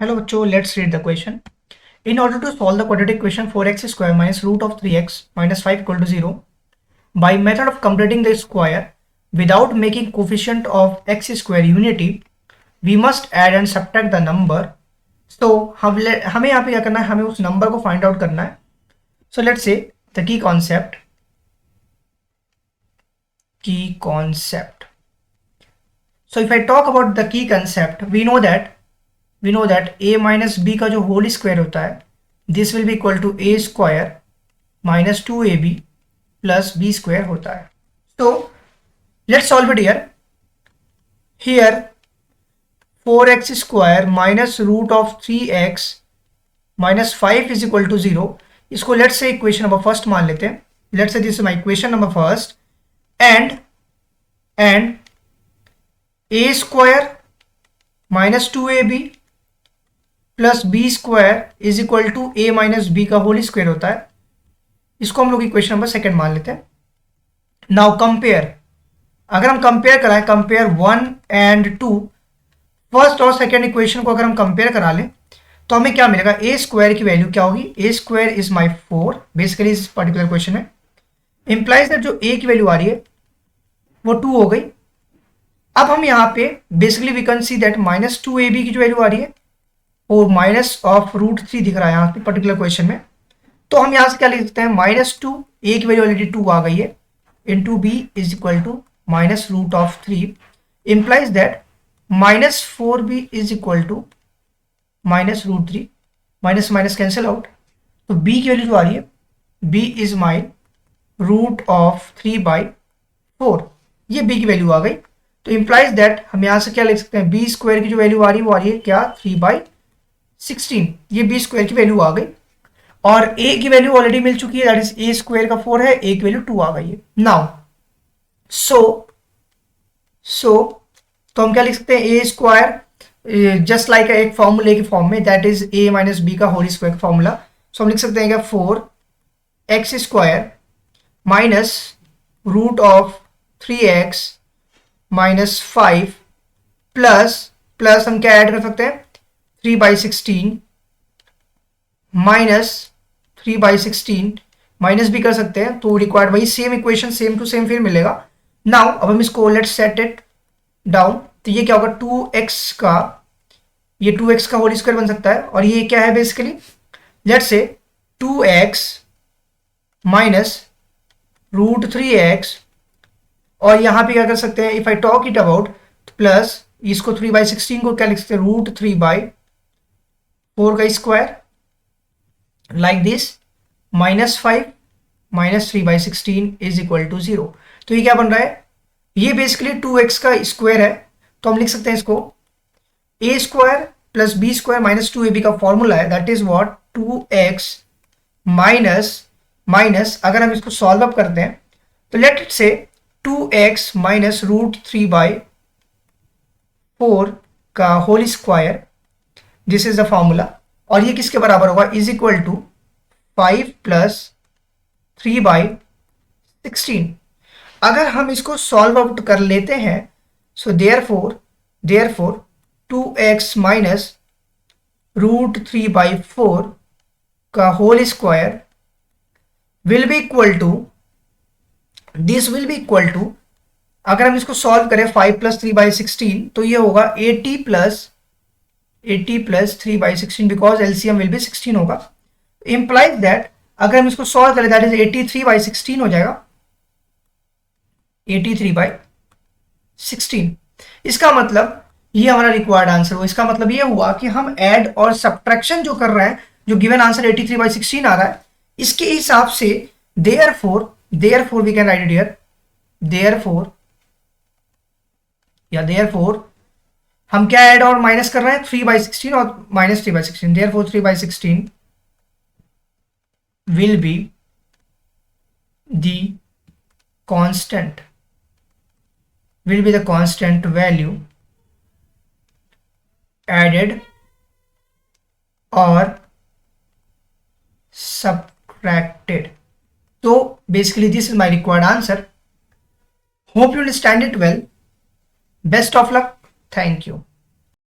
Hello बच्चों, let's read the question. In order to solve the quadratic equation 4x square minus root of 3x minus 5 equal to 0 by method of completing the square without making coefficient of x square unity, we must add and subtract the number. So हमें यहाँ पे क्या करना है, हमें उस number को find out करना है. So let's say the key concept. So if I talk about the key concept, we know that a minus b का जो होल स्क्वायर होता है, this will be equal to A square minus 2ab plus B square होता है. तो let's solve it here 4x square minus root of 3x minus 5 is equal to 0. इसको let's say equation number first मान लेते हैं. Let's say this is my equation number first and a square minus 2ab plus B square is equal to A minus B का whole square होता है. इसको हम लोग इक्वेशन नंबर सेकंड मान लेते हैं. नाउ कंपेयर, अगर हम कंपेयर कराएं, कंपेयर 1 एंड 2, फर्स्ट और सेकंड इक्वेशन को अगर हम कंपेयर करा लें तो हमें क्या मिलेगा, ए स्क्वायर की वैल्यू क्या होगी, ए स्क्वायर इज माई 4 बेसिकली इस पर्टिकुलर क्वेश्चन में. इंप्लाइज दैट जो ए की वैल्यू आ रही है वो 2 हो गई. अब हम यहाँ पे basically we can see that minus 2ab की जो वैल्यू आ रही है और माइनस ऑफ रूट 3 दिख रहा है यहाँ पे पर्टिकुलर क्वेश्चन में. तो हम यहाँ से क्या लिख सकते हैं, माइनस 2, ए की वैल्यू ऑलरेडी 2 आ गई है, into B is equal to minus root of 3. Implies that minus 4b is equal to minus root 3. Minus minus cancel out, तो b की वैल्यू जो आ रही है, b is my root of 3/4. ये b की वैल्यू आ गई. तो इंप्लाइज दैट हम यहाँ से क्या लिख सकते हैं, बी स्क्वायर की जो वैल्यू आ रही है वो आ रही है क्या, 3/16. ये बी स्क्वायर की वैल्यू आ गई और ए की वैल्यू ऑलरेडी मिल चुकी है, दैट इज ए स्क्वायर का 4 है, ए की वैल्यू 2 आ गई है. नाउ तो हम क्या लिख सकते हैं, ए स्क्वायर जस्ट लाइक एक फॉर्मूले की फॉर्म में, that is A minus B का होल स्क्वायर का फॉर्मूला. सो हम लिख सकते हैं क्या, 4x square minus root of 3x minus 5 plus हम क्या ऐड कर सकते हैं, 3/16 माइनस 3/16 माइनस भी कर सकते हैं. तो रिक्वायर्ड वही same equation same to same फिर मिलेगा. नाउ अब हम इसको लेट्स सेट इट डाउन. तो ये क्या होगा, 2x का, ये 2x का होल स्क्वायर बन सकता है और ये क्या है basically, let's say 2x minus root 3x और यहाँ पे क्या कर सकते हैं, if I talk it about plus इसको 3/16 को क्या लिख सकते हैं, रूट 3/4 का square like this minus 5 minus 3/16 is equal to 0. तो ये क्या बन रहा है, ये बेसिकली 2x का स्क्वायर है. तो हम लिख सकते हैं इसको a square plus B square minus 2ab का फॉर्मूला है, that is what 2x minus अगर हम इसको सॉल्व अप करते हैं तो लेट इट से 2x माइनस रूट 3/4 का whole square, this is the formula. और ये किसके बराबर होगा, इज इक्वल टू 5 प्लस 3/16. अगर हम इसको सॉल्व आउट कर लेते हैं, so therefore 2x minus root 3/4 का whole square will be equal to, this will be equal to, अगर हम इसको सॉल्व करें 5 प्लस 3/16 तो ये होगा 80 plus 3/16 because LCM will be 16 होगा. इंप्लाइज दैट अगर हम इसको सॉल्व करें दैट इज 83/16 हो जाएगा, 83/16. इसका मतलब ये हमारा रिक्वायर्ड आंसर हो. इसका मतलब ये हुआ कि हम ऐड और सब्ट्रैक्शन जो कर रहे हैं, जो गिवन आंसर 83/16 आ रहा है, इसके हिसाब से therefore we can write it here, therefore हम क्या ऐड और माइनस कर रहे हैं, 3/16 और minus 3/16. therefore 3/16 will be the constant value added or subtracted. So basically this is my required answer. Hope you understand it well. Best of luck. Thank you.